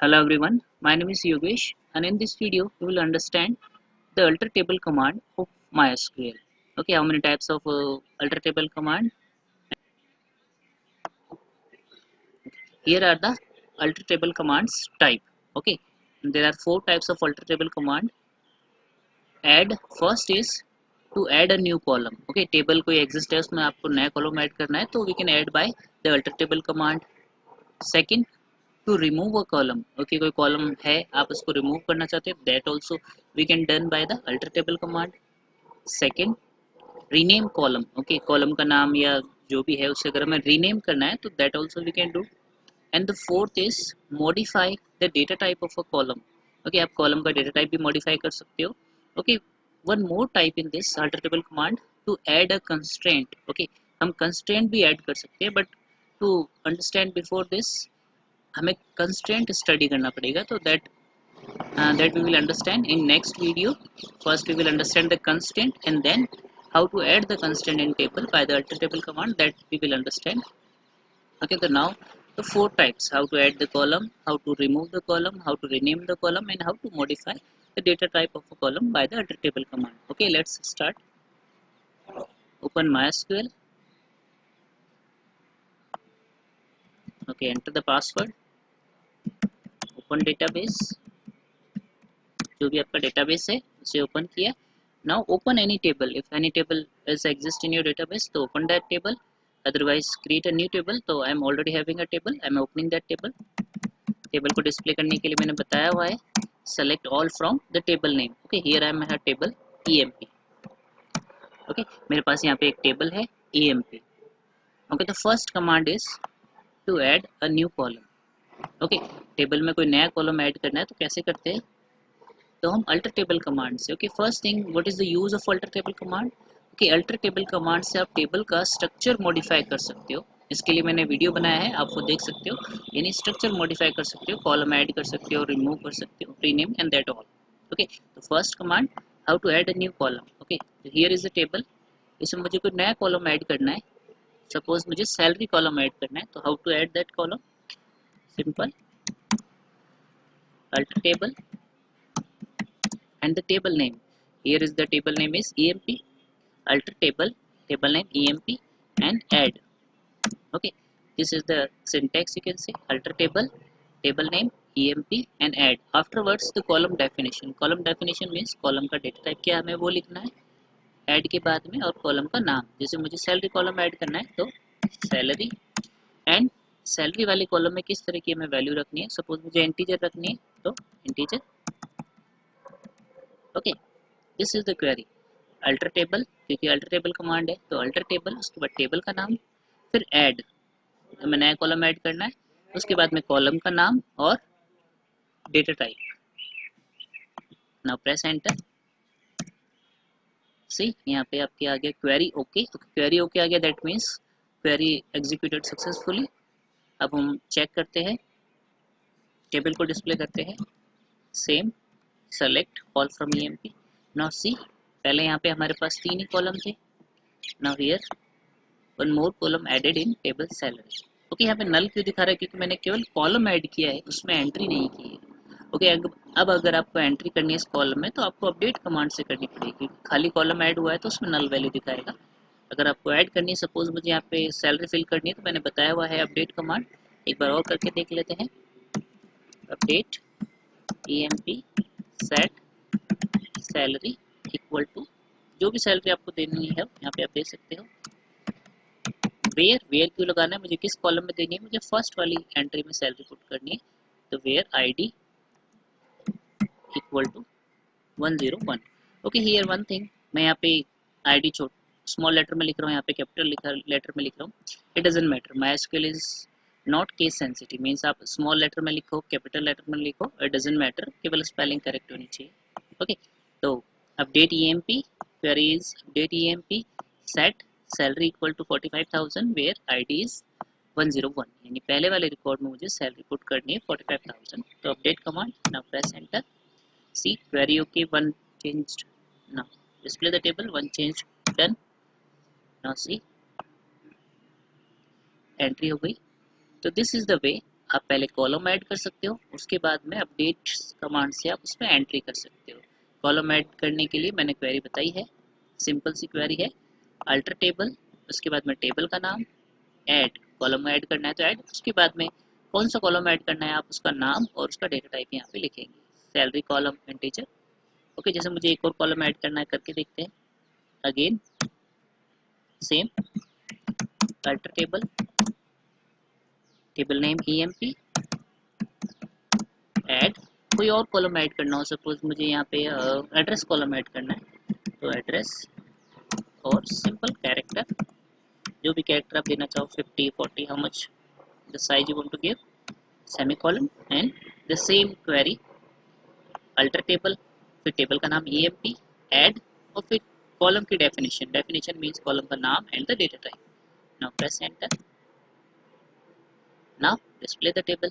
Hello everyone, my name is Yogesh and in this video we will understand the alter table command of MySQL. Okay, how many types of alter table command? Here are the alter table commands type. Okay, there are four types of alter table command. Add first is to add a new column. Okay, table कोई exist है उसमें आपको नया column add करना है तो we can add by the alter table command. Second, to remove a column. Okay, कोई column है आप उसको remove करना चाहते हैं that also we can done by the alter table command. Second, rename column. Okay, column का नाम या जो भी है उसे अगर हमें rename करना है तो that also we can do. And the fourth is modify the data type of a column. Okay, आप column का data type भी modify कर सकते हो. Okay, one more type in this alter table command to add a constraint. Okay, हम constraint भी add कर सकते हैं but to understand before this हमें constraint study करना पड़ेगा तो that we will understand in next video. First we will understand the constraint and then how to add the constraint in table by the alter table command that we will understand. Okay, so now the four types: how to add the column, how to remove the column, how to rename the column, and how to modify the data type of a column by the alter table command. Okay, let's start. Open MySQL. Okay, enter the password. Open database. जो भी आपका database है उसे open किया. Now open any table. If any table is exist in your database, तो open that table. Otherwise create a new table. तो I am already having a table. I am opening that table. Table को display करने के लिए मैंने बताया हुआ है select all from the table name. Okay, here I am at table emp. Okay, मेरे पास यहाँ पे एक टेबल है emp. Okay, the first command is to add a new column. Okay, table में कोई नया कॉलम ऐड करना है तो कैसे करते हैं तो हम अल्टर टेबल कमांड से. Okay, first thing what is the use of alter table command. Okay, alter table command से आप टेबल का स्ट्रक्चर मॉडिफाई कर सकते हो. इसके लिए मैंने वीडियो बनाया है, आप वो देख सकते हो. यानी स्ट्रक्चर मॉडिफाई कर सकते हो, कॉलम ऐड कर सकते हो, रिमूव कर सकते हो, rename and that all. Okay, तो first command how to add a new column. Okay, here is the table. इसमें मुझे कोई नया कॉलम ऐड करना है. सपोज मुझे सैलरी कॉलम ऐड करना है तो how to add that column. Simple, alter table and the table name. Here is the table name is emp, alter table, table name emp and add. Okay, this is the syntax. You can say alter table, table name emp and add. Afterwards the column definition. Column definition means column का data type क्या हमें वो लिखना है add के बाद में, और column का नाम. जैसे मुझे salary column add करना है तो salary, and salary वाले column में किस तरह की हमें value रखनी है. Suppose मुझे integer रखनी है तो integer. Okay, this is the query. Alter table, क्योंकि अल्टर टेबल कमांड है तो अल्टर टेबल, उसके बाद टेबल का नाम, फिर ऐड, हमें नया कॉलम ऐड करना है, उसके बाद में कॉलम का नाम और data type. Now press enter. See यहाँ पे आपके आ गया क्वेरी ओके. क्वेरी ओके आ गया, that means query executed successfully. अब हम चेक करते हैं, टेबल को डिस्प्ले करते हैं. Same, select all from emp. Now see, पहले यहाँ पे हमारे पास 3 ही कॉलम थे. Now here one more column added in table salary. Okay, यहाँ पे नल क्यों दिखा रहा है, क्योंकि मैंने केवल कॉलम ऐड किया है, उसमें एंट्री नहीं की है. ओके, अब अगर आपको एंट्री करनी है इस कॉलम में तो आपको अपडेट कमांड से करनी पड़ेगी. खाली कॉलम ऐड हुआ है तो उसमें नल वैल्यू दिखाएगा. अगर आपको ऐड करनी है, सपोज मुझे यहाँ पे सैलरी फिल करनी है तो मैंने बताया हुआ है अपडेट कमांड. एक बार और करके देख लेते हैं. Update emp set salary equal to, जो भी सैलरी आपको देनी है यहाँ पे आप दे सकते हो. वेयर क्यों लगाना है, मुझे किस कॉलम में देनी है, मुझे फर्स्ट वाली एंट्री में सैलरी पुट करनी है. तो where ID equal to 101. Okay, here one thing, मैं यहाँ पे आईडी स्मॉल लेटर में लिख रहा हूँ, यहाँ पे कैपिटल लेटर में लिख रहा हूँ. It doesn't matter, MySQL is not case sensitive. Means आप स्मॉल लेटर में लिखो, कैपिटल लेटर में लिखो, इट डजंट मैटर, केवल स्पेलिंग करेक्ट होनी चाहिए. ओके, तो update emp, query is update emp set salary equal to 45,000 where ID is 101. यानी पहले वाले रिकॉर्ड में मुझे सैलरी पुट करनी है 45,000. तो update command. Now press enter. See query okay, one changed. Now display the table, one changed, done. Now see entry हो गई. तो दिस इज द वे आप पहले कॉलम ऐड कर सकते हो, उसके बाद में अपडेट कमांड से आप उसमें एंट्री कर सकते हो। कॉलम ऐड करने के लिए मैंने क्वेरी बताई है, सिंपल सी क्वेरी है, अल्टर टेबल, उसके बाद में टेबल का नाम, ऐड, कॉलम ऐड करना है तो ऐड, उसके बाद में कौन सा कॉलम ऐड करना है आप उसका नाम और उसका डेटा टाइप यहाँ पे लिखेंगे, सैलरी कॉलम इंटीजर। ओके, जैसे मुझे एक और कॉलम ऐड करना है, करके देखते हैं। Again same, alter table, table name emp, add, कोई और कॉलम ऐड करना हो, सपोज मुझे यहाँ पे एड्रेस कॉलम ऐड करना है तो एड्रेस, और सिंपल कैरेक्टर, जो भी कैरेक्टर आप देना चाहो, 50 40, how much the size you want to give, semicolon, and the same query, alter table, फिर टेबल का नाम emp, ऐड, और फिर कॉलम की डेफिनेशन, डेफिनेशन मींस कॉलम का नाम and the data type. Now press enter, now display the table,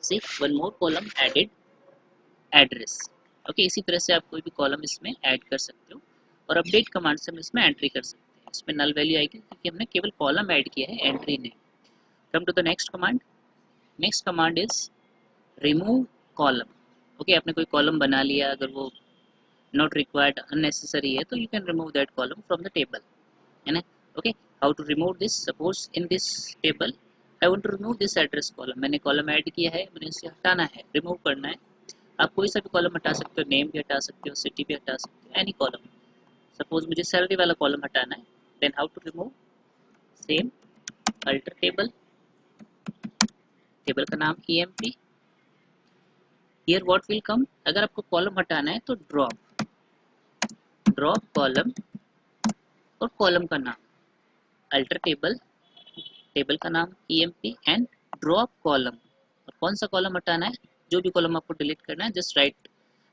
see one more column added, address. Okay, इसी तरह से आप कोई भी कॉलम इसमें ऐड कर सकते हो और अपडेट कमांड से हम इसमें एंट्री कर सकते हैं। इसमें नल वैल्यू आएगी क्योंकि हमने केवल कॉलम ऐड किया है, एंट्री नहीं। Come to the next command, next command is remove column. Okay, आपने कोई कॉलम बना लिया, अगर वो नॉट रिक्वायर्ड, अननेसेसरी है, तो you can remove that column from the table, है ना। Okay, how to remove this, suppose in this table I want to remove this address column, मैंने कॉलम ऐड किया है, मुझे इसे हटाना है, रिमूव करना है। आप कोई सा भी कॉलम हटा सकते हो, नेम भी हटा सकते हो, सिटी भी हटा सकते हो, एनी कॉलम। सपोज मुझे सैलरी वाला कॉलम हटाना है, then how to remove, same, alter table, table का नाम emp, here what will come, अगर आपको कॉलम हटाना है तो ड्रॉप, ड्रॉप कॉलम और कॉलम का नाम, अल्टर टेबल, टेबल का नाम emp, एंड ड्रॉप कॉलम, और कौन सा कॉलम हटाना है, जो भी कॉलम आपको डिलीट करना है, just right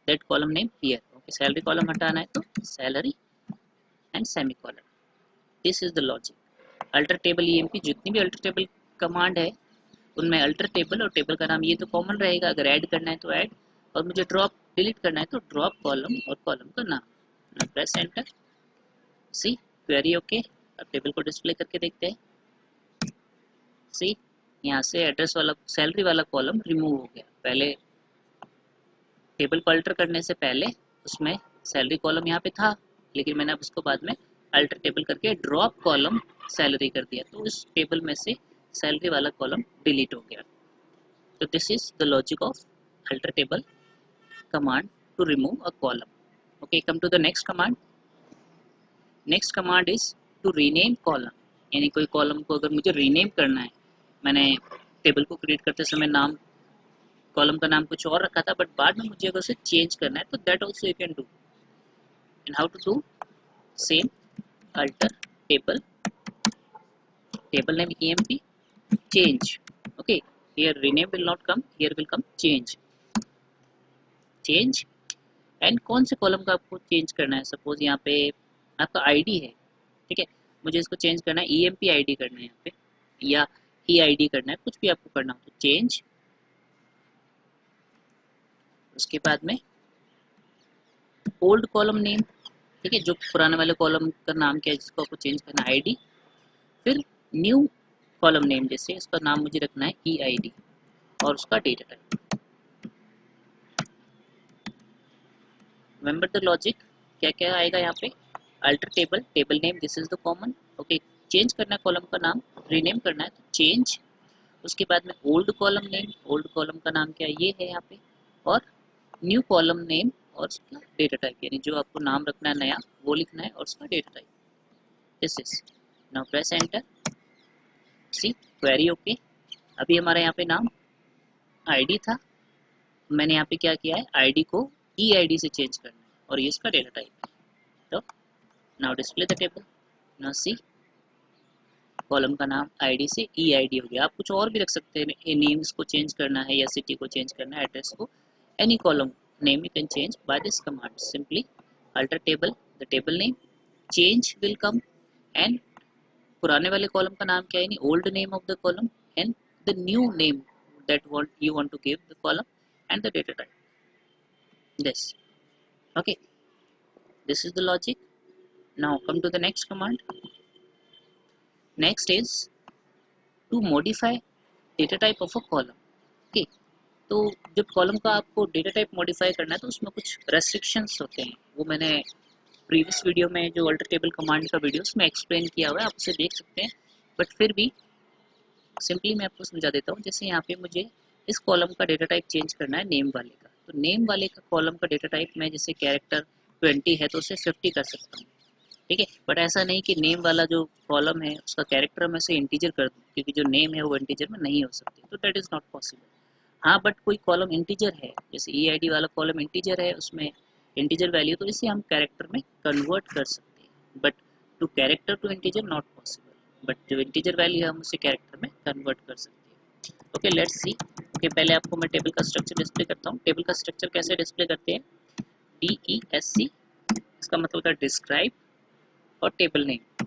that column name here. Okay, salary column हटाना है तो salary and semicolon, this is the logic. Alter table emp, जितनी भी अल्टर टेबल कमांड है उनमें अल्टर टेबल और टेबल का नाम ये तो कॉमन रहेगा, अगर ऐड करना है तो ऐड, और मुझे ड्रॉप डिलीट करना है तो ड्रॉप कॉलम और कॉलम का नाम। Press enter, see query okay. अब टेबल को डिस्प्ले करके देखते हैं, सी यहाँ से एड्रेस वाला, सैलरी वाला कॉलम रिमूव हो गया। पहले टेबल को अल्टर करने से पहले उसमें सैलरी कॉलम यहाँ पे था, लेकिन मैंने अब उसको बाद में अल्टर टेबल करके ड्रॉप कॉलम सैलरी कर दिया, तो उस टेबल में से सैलरी वाला कॉलम डिलीट हो गया। So this is the logic of alter table command to remove a column. Okay, come to the next command. Next command is to rename column. यानी कोई कॉलम को अगर मुझे रीनेम करना है, मैंने टेबल को क्रिएट करते समय नाम, कॉलम का नाम कुछ और रखा था, बट बाद में मुझे अगर उसे चेंज करना है तो that also you can do. And how to do, same, alter table, table name emp, change. Okay, here rename will not come, here will come change, change। And कौन से कॉलम का आपको चेंज करना है, suppose यहाँ पे आपका ID है, ठीक है, मुझे इसको चेंज करना है, emp id करना है यहाँ पे, या eid करना है, कुछ भी आपको करना हो तो चेंज। उसके बाद में ओल्ड कॉलम नेम, ठीक है, जो पुराने वाले कॉलम का नाम क्या है जिसको आपको चेंज करना है, id, फिर न्यू कॉलम नेम, जैसे इसका नाम मुझे रखना है eid, और उसका data type. Remember the logic, क्या क्या आएगा यहाँ पे, alter table, table name, this is the common. Okay, change करना है कॉलम का नाम, रीनेम करना है तो चेंज। उसके बाद में old column name, old column का नाम क्या है, ये है यहाँ पे, और न्यू कॉलम नेम और उसका डेटा टाइप, यानी जो आपको नाम रखना है नया वो लिखना है और उसका data type, this is. Now press enter, see query okay. अभी हमारा यहाँ पे नाम आईडी था, मैंने यहाँ पे क्या किया है, आईडी को eid से चेंज करना है और ये इसका डेटा टाइप है। तो now display the table, now see column का नाम आईडी से eid हो गया। आप कुछ और भी रख सकते हैं, नेम्स को चेंज करना है या सिटी को चेंज करना है, एड्रेस को, any column name you can change by this command, simply alter table, the table name, change will come, and पुराने वाले कॉलम का नाम क्या है, old name of the column, and the new name that you want to give the column, and the data type, this। Okay, this is the logic. Now come to the next command. Next is to modify data type of a column. तो जब column का आपको data type modify करना है तो उसमें कुछ restrictions होते हैं, वो मैंने प्रीवियस वीडियो में जो अल्टर टेबल कमांड का वीडियो उसमें एक्सप्लेन किया हुआ है, आप उसे देख सकते हैं। बट फिर भी सिंपली मैं आपको समझा देता हूँ। जैसे यहाँ पे मुझे इस कॉलम का डेटा टाइप चेंज करना है नेम वाले का, तो नेम वाले का कॉलम का डेटा टाइप मैं जैसे कैरेक्टर 20 है तो उसे 50 कर सकता हूँ, ठीक है। बट ऐसा नहीं कि नेम वाला जो कॉलम है उसका कैरेक्टर में से इंटीजर कर दूँ, क्योंकि जो नेम है वो इंटीजर में नहीं हो सकती, तो दैट इज़ नॉट पॉसिबल। हाँ, बट कोई कॉलम इंटीजर है, जैसे EID वाला कॉलम इंटीजर है, उसमें इंटीजर वैल्यू, तो इसे हम कैरेक्टर में कन्वर्ट कर सकते हैं। But to character to integer not possible, but जो इंटीजर वैल्यू है हम उसे कैरेक्टर में कन्वर्ट कर सकते हैं। Okay, let's see. ओके, पहले आपको मैं टेबल का स्ट्रक्चर डिस्प्ले करता हूँ। टेबल का स्ट्रक्चर कैसे डिस्प्ले करते हैं? DESC, इसका मतलब होता है डिस्क्राइब, और टेबल नेम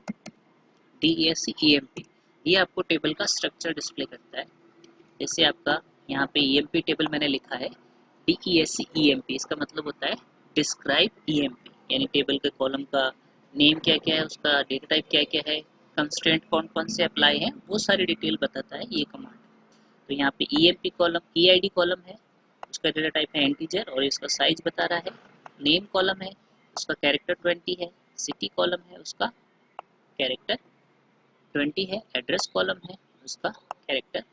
DESC EMP, ये आपको टेबल का स्ट्रक्चर डिस्प्ले करता है। जैसे आपका यहाँ पे EMP टेबल मैंने लिखा है, DESC EMP, इसका मतलब होता है डिस्क्राइब EMP, यानी टेबल के कॉलम का नेम क्या क्या है, उसका डेटा टाइप क्या क्या है, कंस्ट्रेंट कौन कौन से अप्लाई हैं, वो सारी डिटेल बताता है ये कमांड। तो यहाँ पे EMP कॉलम, EID कॉलम है, उसका डेटा टाइप है इंटीजर और इसका साइज बता रहा है। नेम कॉलम है, उसका कैरेक्टर 20 है। सिटी कॉलम है, उसका कैरेक्टर 20 है। एड्रेस कॉलम है, उसका कैरेक्टर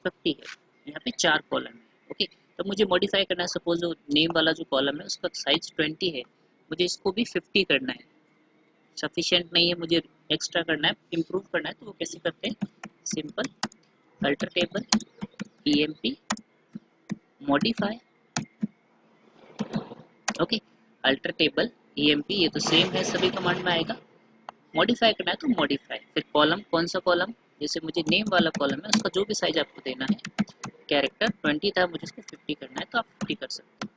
50 है। यहाँ पे 4 कॉलम है। ओके, तो मुझे मॉडिफाई करना है। सपोज जो नेम वाला जो कॉलम है उसका साइज 20 है, मुझे इसको भी 50 करना है। सफिशिएंट नहीं है, मुझे एक्स्ट्रा करना है, इम्प्रूव करना है। तो वो कैसे करते हैं? Simple alter table EMP modify. Okay, alter table EMP, ये तो सेम है, सभी कमांड में आएगा। मॉडिफाई करना है तो मॉडिफाई, फिर कॉलम, कौन सा कॉलम, जैसे मुझे नेम वाला कॉलम है उसका जो भी साइज आपको देना है, कैरेक्टर 20 था, मुझे इसको 50 करना है, तो आप 50 कर सकते हैं।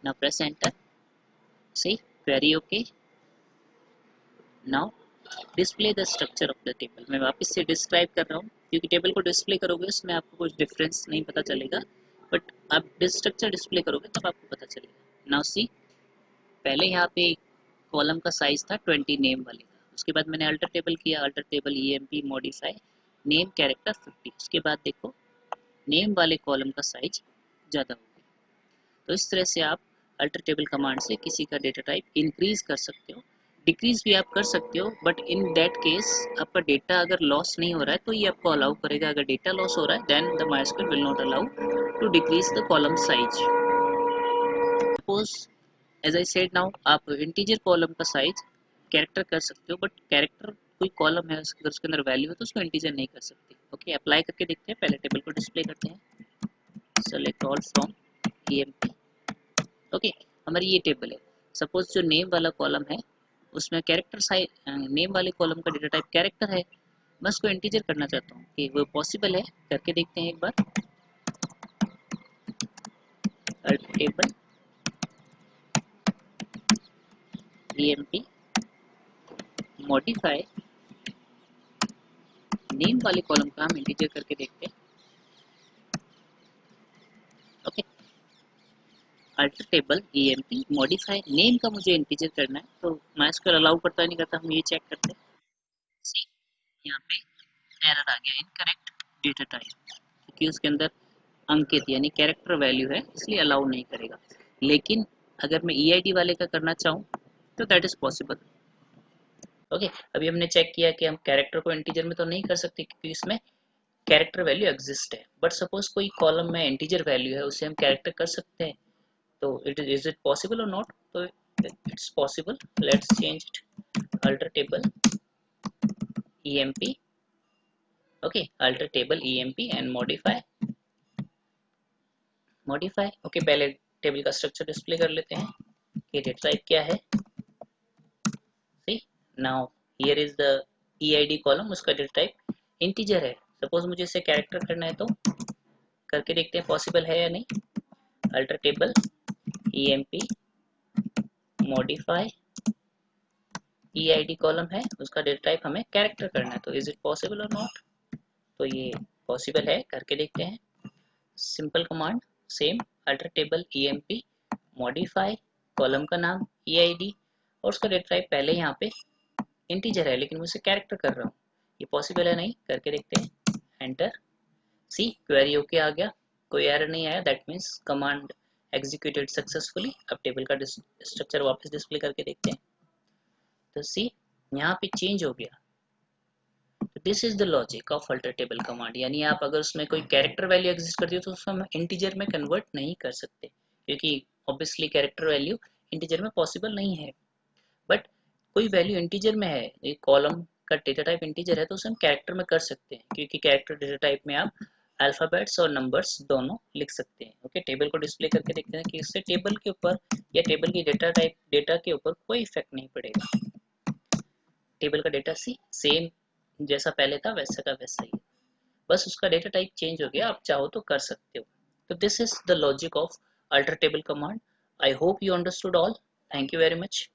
Now press enter, see query okay. Now display the structure of the table, मैं वापस से डिस्क्राइब कर रहा हूँ, क्योंकि टेबल को डिस्प्ले करोगे उसमें आपको कुछ डिफरेंस नहीं पता चलेगा, बट आप स्ट्रक्चर डिस्प्ले करोगे तब आपको पता चलेगा। नाउ सी, पहले यहाँ पे कॉलम का साइज था 20 नेम वाले का, उसके बाद मैंने अल्टर टेबल किया, alter table EMP modify name character 50, उसके बाद देखो नेम वाले कॉलम का साइज ज़्यादा हो गया। तो इस तरह से आप अल्टर टेबल कमांड से किसी का डेटा टाइप इंक्रीज कर सकते हो, डिक्रीज भी आप कर सकते हो, बट इन दैट केस आपका डेटा अगर लॉस नहीं हो रहा है तो ये आपको अलाउ करेगा। अगर डेटा लॉस हो रहा है then the MySQL will not allow to decrease the column size. Suppose as I said now, आप इंटीजर कॉलम का साइज कैरेक्टर कर सकते हो, बट कैरेक्टर कोई कॉलम है अगर उसके अंदर वैल्यू है तो उसको इंटीजर नहीं कर सकते। ओके, अप्लाई करके देखते हैं, पहले टेबल को डिस्प्ले करते हैं। Select all from EMP। Okay, हमारी ये टेबल है। सपोज जो नेम वाला कॉलम है उसमें कैरेक्टर साइज, नेम वाले कॉलम का डेटा टाइप कैरेक्टर है, मैं उसको इंटीजर करना चाहता हूँ, कि वो पॉसिबल है? करके देखते हैं एक बार। टेबल EMP मॉडिफाई नेम वाले कॉलम का हम इंटीजर करके देखते हैं। Okay, alter table EMP modify name का मुझे इंटीजर करना है, तो MySQL अलाउ करता है नहीं करता, हम ये चेक करते हैं। सी, यहाँ पे एरर आ गया, इनकरेक्ट डेटा टाइप, क्योंकि उसके अंदर अंकित यानी कैरेक्टर वैल्यू है, इसलिए अलाउ नहीं करेगा। लेकिन अगर मैं EID वाले का करना चाहूँ तो दैट इज पॉसिबल। ओके, अभी हमने चेक किया कि हम कैरेक्टर को इंटीजर में तो नहीं कर सकते क्योंकि इसमें कैरेक्टर वैल्यू एग्जिस्ट है, बट सपोज कोई कॉलम में इंटीजर वैल्यू है उसे हम कैरेक्टर कर सकते हैं, तो इज इट पॉसिबल और नॉट? तो it's possible. Let's change it, alter table EMP। Okay, alter table EMP and modify. Okay, पहले टेबल का स्ट्रक्चर डिस्प्ले कर लेते हैं कि डेटा टाइप क्या है। See, now here is the EID column, उसका डेटा टाइप इंटीजर है। सपोज मुझे इसे कैरेक्टर करना है, तो करके देखते हैं पॉसिबल है या नहीं। Alter table EMP modify EID column है, उसका डेटा टाइप हमें कैरेक्टर करना है, तो इज इट पॉसिबल और नॉट? तो ये पॉसिबल है, करके देखते हैं। Simple command, same alter table EMP modify, column का नाम EID और उसका डेटा टाइप पहले यहाँ पे इंटीजर है लेकिन मुझे कैरेक्टर कर रहा हूँ, ये पॉसिबल है नहीं? करके देखते हैं। एंटर, सी क्वेरी ओके आ गया, कोई एरर नहीं आया, that means command executed successfully. अब टेबल का स्ट्रक्चर वापस डिस्प्ले करके देखते हैं। तो सी यहाँ पे चेंज हो गया। This is the logic of alter table command, यानी आप अगर उसमें कोई कैरेक्टर वैल्यू एग्जिस्ट करती हो तो उसको हम इंटीजर में कन्वर्ट नहीं कर सकते, क्योंकि ऑब्वियसली कैरेक्टर वैल्यू इंटीजर में पॉसिबल नहीं है। बट कोई वैल्यू इंटीजर में है, एक कॉलम का डेटा टाइप इंटीजर है, तो उसे हम कैरेक्टर में कर सकते हैं, क्योंकि कैरेक्टर डेटा टाइप में आप अल्फाबेट्स और नंबर्स दोनों लिख सकते हैं। ओके, टेबल को डिस्प्ले करके देखते हैं कि इससे टेबल के ऊपर या टेबल की डेटा टाइप डेटा के ऊपर कोई इफेक्ट नहीं पड़ेगा। टेबल का डेटा सी सेम जैसा पहले था वैसा का वैसा ही, बस उसका डेटा टाइप चेंज हो गया, आप चाहो तो कर सकते हो। तो this is the logic of alter table command. I hope you understood all. Thank you very much.